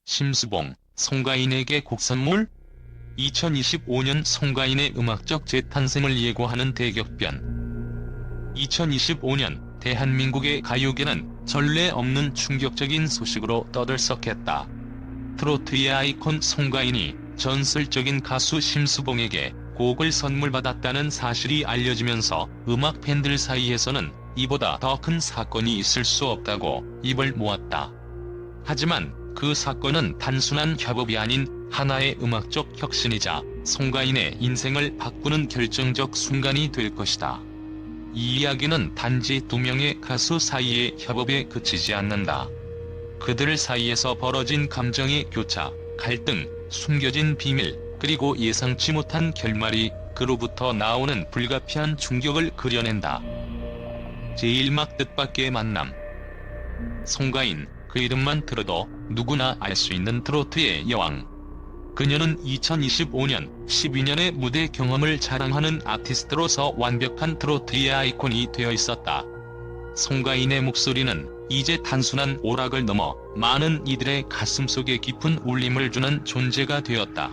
심수봉, 송가인에게 곡 선물? 2025년 송가인의 음악적 재탄생을 예고하는 대격변. 2025년 대한민국의 가요계는 전례 없는 충격적인 소식으로 떠들썩했다. 트로트의 아이콘 송가인이 전설적인 가수 심수봉에게 곡을 선물받았다는 사실이 알려지면서 음악 팬들 사이에서는 이보다 더 큰 사건이 있을 수 없다고 입을 모았다. 하지만 그 사건은 단순한 협업이 아닌 하나의 음악적 혁신이자 송가인의 인생을 바꾸는 결정적 순간이 될 것이다. 이 이야기는 단지 두 명의 가수 사이의 협업에 그치지 않는다. 그들 사이에서 벌어진 감정의 교차, 갈등, 숨겨진 비밀, 그리고 예상치 못한 결말이 그로부터 나오는 불가피한 충격을 그려낸다. 제1막 뜻밖의 만남. 송가인, 그 이름만 들어도 누구나 알 수 있는 트로트의 여왕. 그녀는 2025년 12년의 무대 경험을 자랑하는 아티스트로서 완벽한 트로트의 아이콘이 되어 있었다. 송가인의 목소리는 이제 단순한 오락을 넘어 많은 이들의 가슴속에 깊은 울림을 주는 존재가 되었다.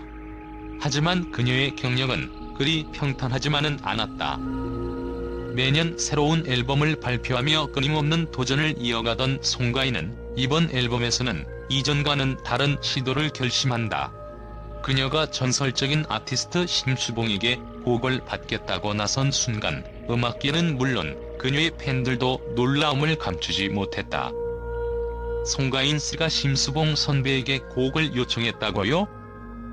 하지만 그녀의 경력은 그리 평탄하지만은 않았다. 매년 새로운 앨범을 발표하며 끊임없는 도전을 이어가던 송가인은 이번 앨범에서는 이전과는 다른 시도를 결심한다. 그녀가 전설적인 아티스트 심수봉에게 곡을 받겠다고 나선 순간 음악계는 물론 그녀의 팬들도 놀라움을 감추지 못했다. 송가인 씨가 심수봉 선배에게 곡을 요청했다고요?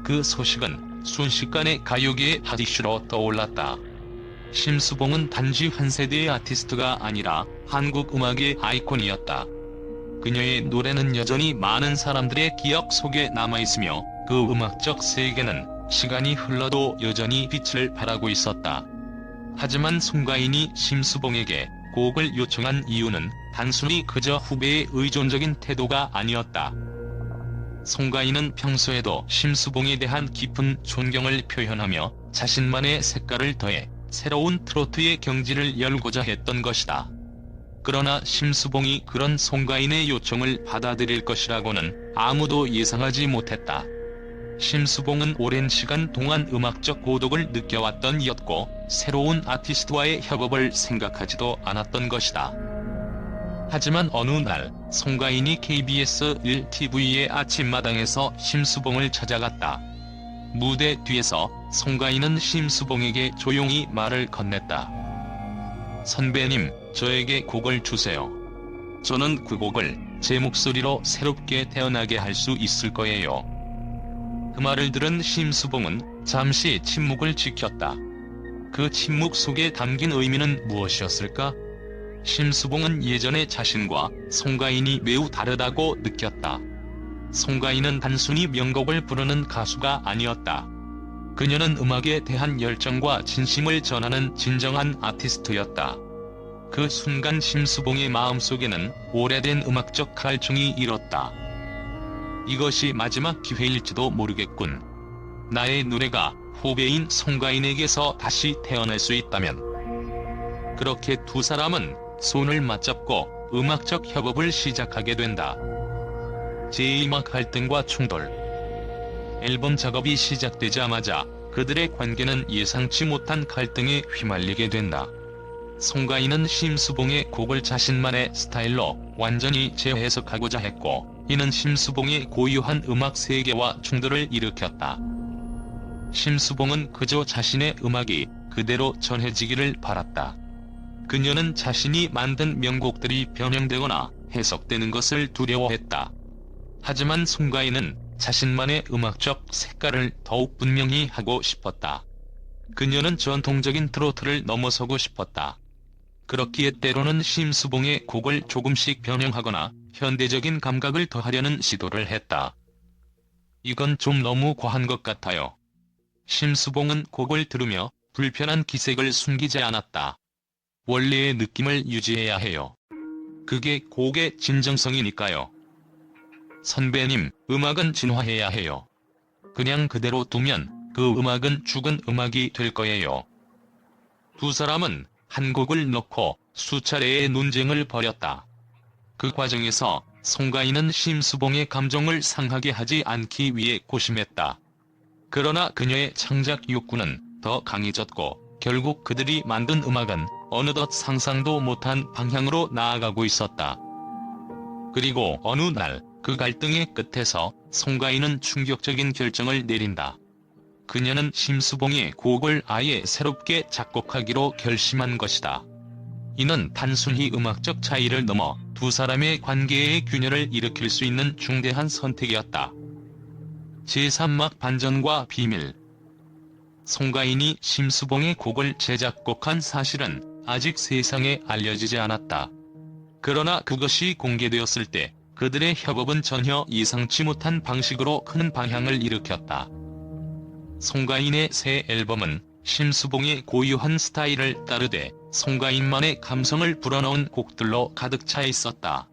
그 소식은 순식간에 가요계의 핫 이슈로 떠올랐다. 심수봉은 단지 한 세대의 아티스트가 아니라 한국 음악의 아이콘이었다. 그녀의 노래는 여전히 많은 사람들의 기억 속에 남아있으며 그 음악적 세계는 시간이 흘러도 여전히 빛을 발하고 있었다. 하지만 송가인이 심수봉에게 곡을 요청한 이유는 단순히 그저 후배의 의존적인 태도가 아니었다. 송가인은 평소에도 심수봉에 대한 깊은 존경을 표현하며 자신만의 색깔을 더해 새로운 트로트의 경지를 열고자 했던 것이다. 그러나 심수봉이 그런 송가인의 요청을 받아들일 것이라고는 아무도 예상하지 못했다. 심수봉은 오랜 시간 동안 음악적 고독을 느껴왔던 이였고 새로운 아티스트와의 협업을 생각하지도 않았던 것이다. 하지만 어느 날 송가인이 KBS 1TV의 아침마당에서 심수봉을 찾아갔다. 무대 뒤에서 송가인은 심수봉에게 조용히 말을 건넸다. 선배님, 저에게 곡을 주세요. 저는 그 곡을 제 목소리로 새롭게 태어나게 할 수 있을 거예요. 그 말을 들은 심수봉은 잠시 침묵을 지켰다. 그 침묵 속에 담긴 의미는 무엇이었을까? 심수봉은 예전의 자신과 송가인이 매우 다르다고 느꼈다. 송가인은 단순히 명곡을 부르는 가수가 아니었다. 그녀는 음악에 대한 열정과 진심을 전하는 진정한 아티스트였다. 그 순간 심수봉의 마음속에는 오래된 음악적 갈증이 일었다. 이것이 마지막 기회일지도 모르겠군. 나의 노래가 후배인 송가인에게서 다시 태어날 수 있다면. 그렇게 두 사람은 손을 맞잡고 음악적 협업을 시작하게 된다. 제1막 갈등과 충돌. 앨범 작업이 시작되자마자 그들의 관계는 예상치 못한 갈등에 휘말리게 된다. 송가인은 심수봉의 곡을 자신만의 스타일로 완전히 재해석하고자 했고, 이는 심수봉의 고유한 음악 세계와 충돌을 일으켰다. 심수봉은 그저 자신의 음악이 그대로 전해지기를 바랐다. 그녀는 자신이 만든 명곡들이 변형되거나 해석되는 것을 두려워했다. 하지만 송가인은 자신만의 음악적 색깔을 더욱 분명히 하고 싶었다. 그녀는 전통적인 트로트를 넘어서고 싶었다. 그렇기에 때로는 심수봉의 곡을 조금씩 변형하거나 현대적인 감각을 더하려는 시도를 했다. 이건 좀 너무 과한 것 같아요. 심수봉은 곡을 들으며 불편한 기색을 숨기지 않았다. 원래의 느낌을 유지해야 해요. 그게 곡의 진정성이니까요. 선배님, 음악은 진화해야 해요. 그냥 그대로 두면 그 음악은 죽은 음악이 될 거예요. 두 사람은 한 곡을 넣고 수차례의 논쟁을 벌였다. 그 과정에서 송가인은 심수봉의 감정을 상하게 하지 않기 위해 고심했다. 그러나 그녀의 창작 욕구는 더 강해졌고 결국 그들이 만든 음악은 어느덧 상상도 못한 방향으로 나아가고 있었다. 그리고 어느 날 그 갈등의 끝에서 송가인은 충격적인 결정을 내린다. 그녀는 심수봉의 곡을 아예 새롭게 작곡하기로 결심한 것이다. 이는 단순히 음악적 차이를 넘어 두 사람의 관계의 균열을 일으킬 수 있는 중대한 선택이었다. 제3막 반전과 비밀. 송가인이 심수봉의 곡을 재작곡한 사실은 아직 세상에 알려지지 않았다. 그러나 그것이 공개되었을 때 그들의 협업은 전혀 예상치 못한 방식으로 큰 방향을 일으켰다. 송가인의 새 앨범은 심수봉의 고유한 스타일을 따르되 송가인만의 감성을 불어넣은 곡들로 가득 차 있었다.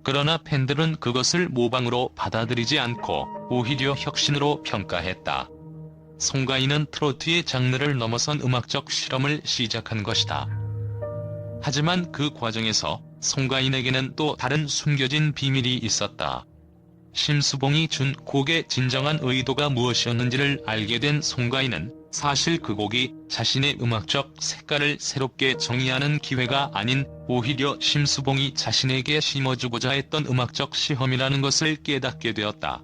그러나 팬들은 그것을 모방으로 받아들이지 않고 오히려 혁신으로 평가했다. 송가인은 트로트의 장르를 넘어선 음악적 실험을 시작한 것이다. 하지만 그 과정에서 송가인에게는 또 다른 숨겨진 비밀이 있었다. 심수봉이 준 곡의 진정한 의도가 무엇이었는지를 알게 된 송가인은 사실 그 곡이 자신의 음악적 색깔을 새롭게 정의하는 기회가 아닌 오히려 심수봉이 자신에게 심어주고자 했던 음악적 시험이라는 것을 깨닫게 되었다.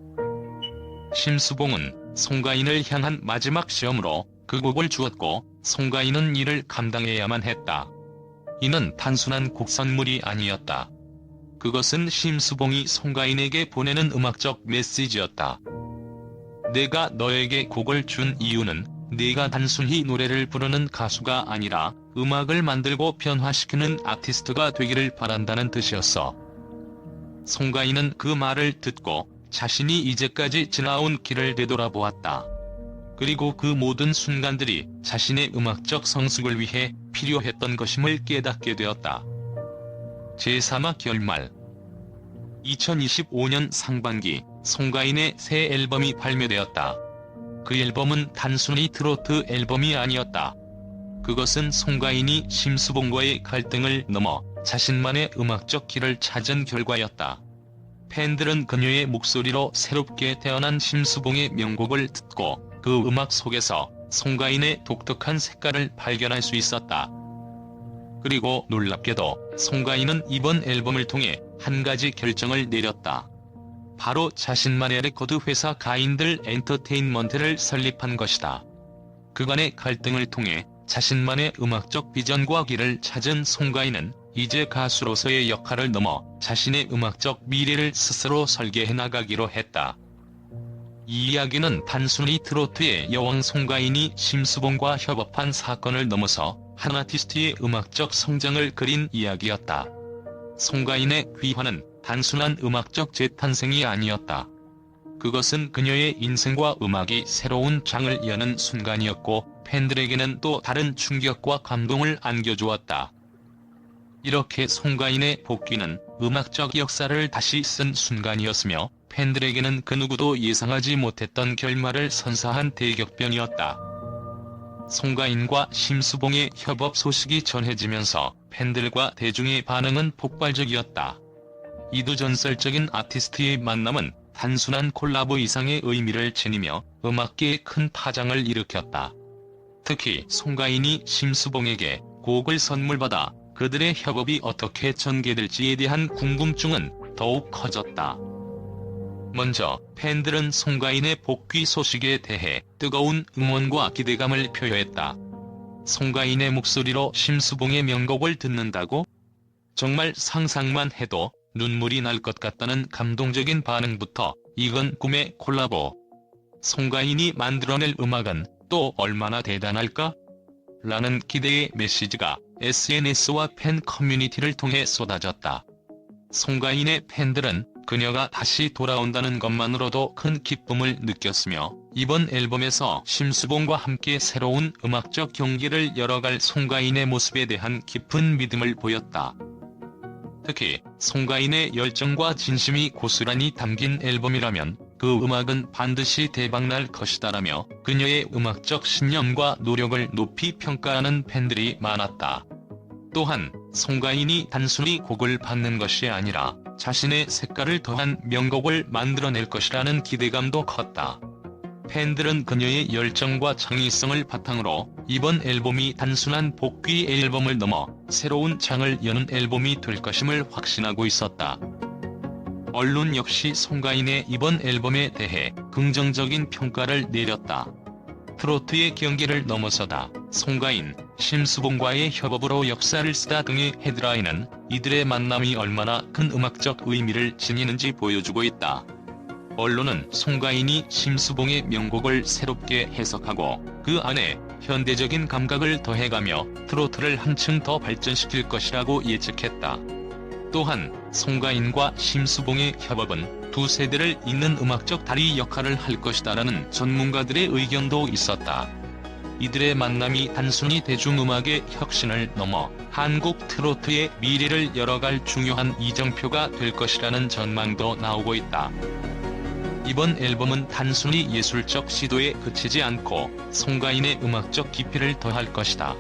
심수봉은 송가인을 향한 마지막 시험으로 그 곡을 주었고 송가인은 이를 감당해야만 했다. 이는 단순한 곡 선물이 아니었다. 그것은 심수봉이 송가인에게 보내는 음악적 메시지였다. 내가 너에게 곡을 준 이유는 네가 단순히 노래를 부르는 가수가 아니라 음악을 만들고 변화시키는 아티스트가 되기를 바란다는 뜻이었어. 송가인은 그 말을 듣고 자신이 이제까지 지나온 길을 되돌아보았다. 그리고 그 모든 순간들이 자신의 음악적 성숙을 위해 필요했던 것임을 깨닫게 되었다. 제3화 결말. 2025년 상반기 송가인의 새 앨범이 발매되었다. 그 앨범은 단순히 트로트 앨범이 아니었다. 그것은 송가인이 심수봉과의 갈등을 넘어 자신만의 음악적 길을 찾은 결과였다. 팬들은 그녀의 목소리로 새롭게 태어난 심수봉의 명곡을 듣고 그 음악 속에서 송가인의 독특한 색깔을 발견할 수 있었다. 그리고 놀랍게도 송가인은 이번 앨범을 통해 한 가지 결정을 내렸다. 바로 자신만의 레코드 회사 가인들 엔터테인먼트를 설립한 것이다. 그간의 갈등을 통해 자신만의 음악적 비전과 길을 찾은 송가인은 이제 가수로서의 역할을 넘어 자신의 음악적 미래를 스스로 설계해 나가기로 했다. 이 이야기는 단순히 트로트의 여왕 송가인이 심수봉과 협업한 사건을 넘어서 한 아티스트의 음악적 성장을 그린 이야기였다. 송가인의 귀환은 단순한 음악적 재탄생이 아니었다. 그것은 그녀의 인생과 음악이 새로운 장을 여는 순간이었고 팬들에게는 또 다른 충격과 감동을 안겨주었다. 이렇게 송가인의 복귀는 음악적 역사를 다시 쓴 순간이었으며 팬들에게는 그 누구도 예상하지 못했던 결말을 선사한 대격변이었다. 송가인과 심수봉의 협업 소식이 전해지면서 팬들과 대중의 반응은 폭발적이었다. 이 두 전설적인 아티스트의 만남은 단순한 콜라보 이상의 의미를 지니며 음악계에 큰 파장을 일으켰다. 특히 송가인이 심수봉에게 곡을 선물받아 그들의 협업이 어떻게 전개될지에 대한 궁금증은 더욱 커졌다. 먼저 팬들은 송가인의 복귀 소식에 대해 뜨거운 응원과 기대감을 표했다. 송가인의 목소리로 심수봉의 명곡을 듣는다고? 정말 상상만 해도 눈물이 날 것 같다는 감동적인 반응부터 이건 꿈의 콜라보. 송가인이 만들어낼 음악은 또 얼마나 대단할까? 라는 기대의 메시지가 SNS와 팬 커뮤니티를 통해 쏟아졌다. 송가인의 팬들은 그녀가 다시 돌아온다는 것만으로도 큰 기쁨을 느꼈으며 이번 앨범에서 심수봉과 함께 새로운 음악적 경기를 열어갈 송가인의 모습에 대한 깊은 믿음을 보였다. 특히 송가인의 열정과 진심이 고스란히 담긴 앨범이라면 그 음악은 반드시 대박날 것이다라며 그녀의 음악적 신념과 노력을 높이 평가하는 팬들이 많았다. 또한 송가인이 단순히 곡을 받는 것이 아니라 자신의 색깔을 더한 명곡을 만들어낼 것이라는 기대감도 컸다. 팬들은 그녀의 열정과 창의성을 바탕으로 이번 앨범이 단순한 복귀 앨범을 넘어 새로운 장을 여는 앨범이 될 것임을 확신하고 있었다. 언론 역시 송가인의 이번 앨범에 대해 긍정적인 평가를 내렸다. 트로트의 경계를 넘어서다, 송가인, 심수봉과의 협업으로 역사를 쓰다 등의 헤드라인은 이들의 만남이 얼마나 큰 음악적 의미를 지니는지 보여주고 있다. 언론은 송가인이 심수봉의 명곡을 새롭게 해석하고 그 안에 현대적인 감각을 더해가며 트로트를 한층 더 발전시킬 것이라고 예측했다. 또한 송가인과 심수봉의 협업은 두 세대를 잇는 음악적 다리 역할을 할 것이다라는 전문가들의 의견도 있었다. 이들의 만남이 단순히 대중음악의 혁신을 넘어 한국 트로트의 미래를 열어갈 중요한 이정표가 될 것이라는 전망도 나오고 있다. 이번 앨범은 단순히 예술적 시도에 그치지 않고 송가인의 음악적 깊이를 더할 것이다.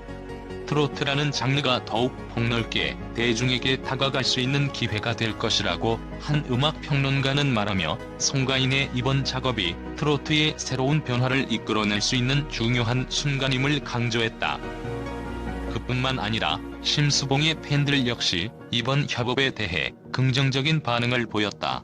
트로트라는 장르가 더욱 폭넓게 대중에게 다가갈 수 있는 기회가 될 것이라고 한 음악평론가는 말하며, 송가인의 이번 작업이 트로트의 새로운 변화를 이끌어낼 수 있는 중요한 순간임을 강조했다. 그뿐만 아니라 심수봉의 팬들 역시 이번 협업에 대해 긍정적인 반응을 보였다.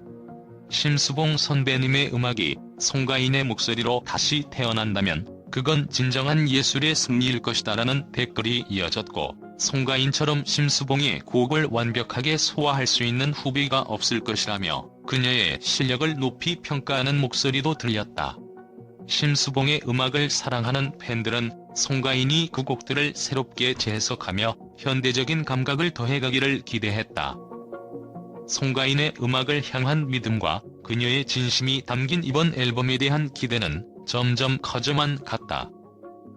심수봉 선배님의 음악이 송가인의 목소리로 다시 태어난다면 그건 진정한 예술의 승리일 것이다라는 댓글이 이어졌고, 송가인처럼 심수봉의 곡을 완벽하게 소화할 수 있는 후배가 없을 것이라며 그녀의 실력을 높이 평가하는 목소리도 들렸다. 심수봉의 음악을 사랑하는 팬들은 송가인이 그 곡들을 새롭게 재해석하며 현대적인 감각을 더해가기를 기대했다. 송가인의 음악을 향한 믿음과 그녀의 진심이 담긴 이번 앨범에 대한 기대는 점점 커져만 갔다.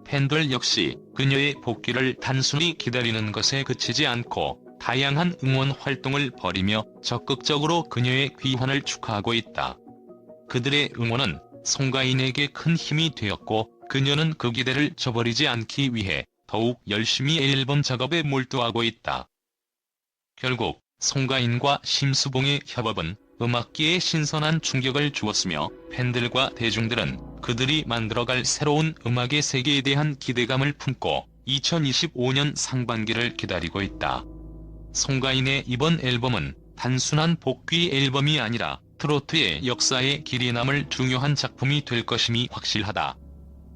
팬들 역시 그녀의 복귀를 단순히 기다리는 것에 그치지 않고 다양한 응원 활동을 벌이며 적극적으로 그녀의 귀환을 축하하고 있다. 그들의 응원은 송가인에게 큰 힘이 되었고, 그녀는 그 기대를 저버리지 않기 위해 더욱 열심히 앨범 작업에 몰두하고 있다. 결국 송가인과 심수봉의 협업은 음악계에 신선한 충격을 주었으며, 팬들과 대중들은 그들이 만들어갈 새로운 음악의 세계에 대한 기대감을 품고 2025년 상반기를 기다리고 있다. 송가인의 이번 앨범은 단순한 복귀 앨범이 아니라 트로트의 역사에 길이 남을 중요한 작품이 될 것임이 확실하다.